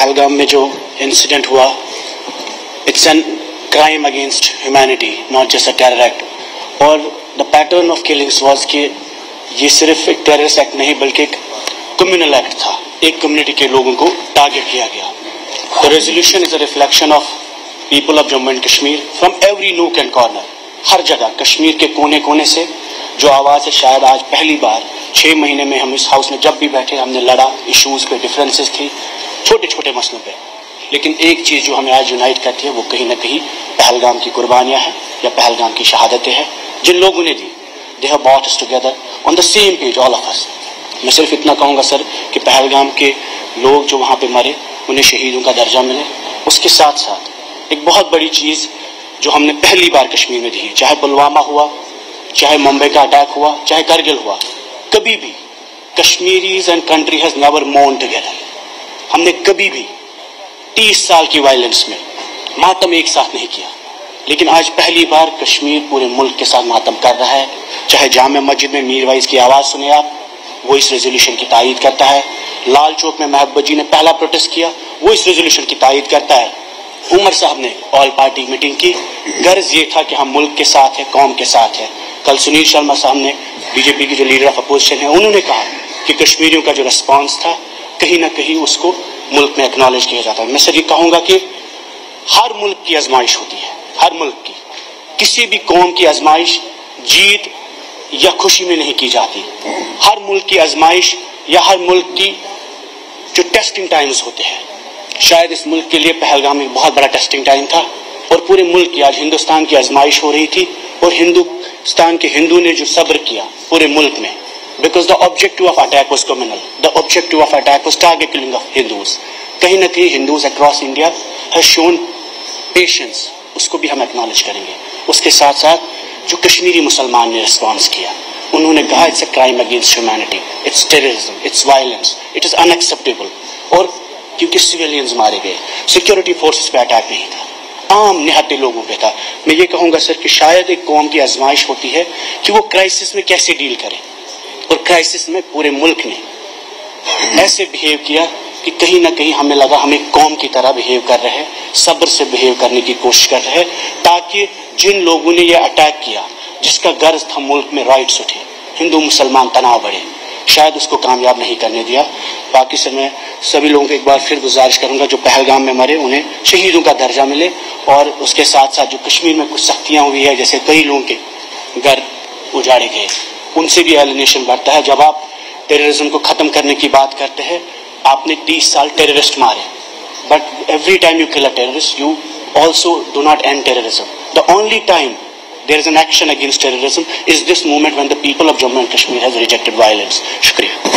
पहलगाम में जो इंसिडेंट हुआ, it's an crime against humanity, not just a terror act. और the pattern of killings was कि ये सिर्फ एक टेररिस्ट एक्ट नहीं बल्कि एक कम्युनल एक्ट था, एक कम्युनिटी के लोगों को टारगेट किया गया। The resolution is a reflection of people of Jammu and Kashmir from every nook and corner. हर जगह कश्मीर के कोने कोने से जो आवाज़ है, शायद आज पहली बार 6 महीने में हम इस हाउस में जब भी बैठे हमने लड़ा, इश्यूज पे डिफरेंसेस थी, छोटे छोटे मसलों पे, लेकिन एक चीज़ जो हमें आज यूनाइट करती है वो कहीं ना कहीं पहलगाम की कुर्बानियाँ हैं या पहलगाम की शहादतें हैं जिन लोगों ने दी। They have bought us together on the same page, all of us. मैं सिर्फ इतना कहूँगा सर कि पहलगाम के लोग जो वहाँ पे मरे उन्हें शहीदों का दर्जा मिले। उसके साथ साथ एक बहुत बड़ी चीज़ जो हमने पहली बार कश्मीर में दी है, चाहे पुलवामा हुआ, चाहे मुंबई का अटैक हुआ, चाहे करगिल हुआ, कभी भी Kashmiris and country has never मोर्न together. हमने कभी भी 30 साल की वायलेंस में मातम एक साथ नहीं किया, लेकिन आज पहली बार कश्मीर पूरे मुल्क के साथ मातम कर रहा है। चाहे जामे मस्जिद में मीरवाइज की आवाज़ सुने आप, वो इस रेजोल्यूशन की तायीद करता है। लाल चौक में महबूबा जी ने पहला प्रोटेस्ट किया, वो इस रेजोल्यूशन की तायीद करता है। उमर साहब ने ऑल पार्टी मीटिंग की, गर्ज ये था कि हम मुल्क के साथ हैं, कौम के साथ हैं। कल सुनील शर्मा साहब ने, बीजेपी की जो लीडर ऑफ अपोजिशन है, उन्होंने कहा कि कश्मीरियों का जो रिस्पांस था कहीं ना कहीं उसको मुल्क में एक्नॉलेज किया जाता है। मैं सर ये कहूँगा कि हर मुल्क की आजमाइश होती है, हर मुल्क की, किसी भी कौम की आजमाइश जीत या खुशी में नहीं की जाती। हर मुल्क की आजमाइश या हर मुल्क की जो टेस्टिंग टाइम्स होते हैं, शायद इस मुल्क के लिए पहलगाम एक बहुत बड़ा टेस्टिंग टाइम था और पूरे मुल्क की, आज हिंदुस्तान की आजमाइश हो रही थी और हिंदुस्तान के हिंदू ने जो सब्र किया पूरे मुल्क में, because the objective of attack was communal, the objective of attack was target killing of Hindus. कहीं ना कहीं Hindus across India has shown patience, उसको भी हम एक्नॉलेज करेंगे। उसके साथ साथ जो कश्मीरी मुसलमान ने रिस्पॉन्स किया, उन्होंने कहा it's a crime against humanity, it's terrorism, it's violence, it is unacceptable. और क्योंकि सिविलियंस मारे गए, सिक्योरिटी फोर्सेस पे अटैक नहीं था, आम निहत्ते लोगों पे था। मैं ये कहूँगा सर कि शायद एक कौम की आजमाइश होती है कि वो क्राइसिस में कैसे डील करे, और क्राइसिस में पूरे मुल्क ने ऐसे बिहेव किया कि कहीं ना कहीं हमें लगा हम एक कौम की तरह बिहेव कर रहे हैं, सब्र से बिहेव करने की कोशिश कर रहे हैं, ताकि जिन लोगों ने ये अटैक किया, जिसका गर्ज था मुल्क में राइट्स उठे, हिंदू मुसलमान तनाव बढ़े, शायद उसको कामयाब नहीं करने दिया। बाकी सर मैं सभी लोगों को एक बार फिर गुजारिश करूंगा जो पहलगाम में मरे उन्हें शहीदों का दर्जा मिले, और उसके साथ साथ जो कश्मीर में कुछ सख्तियाँ हुई है, जैसे कई लोगों के घर उजाड़े गए, उनसे भी एलिनेशन बढ़ता है। जब आप टेररिज्म को ख़त्म करने की बात करते हैं, आपने 30 साल टेररिस्ट मारे, but every time you kill a terrorist you also do not end terrorism. The only time there is an action against terrorism is this moment when the people of Jammu and Kashmir has rejected violence. Shukriya.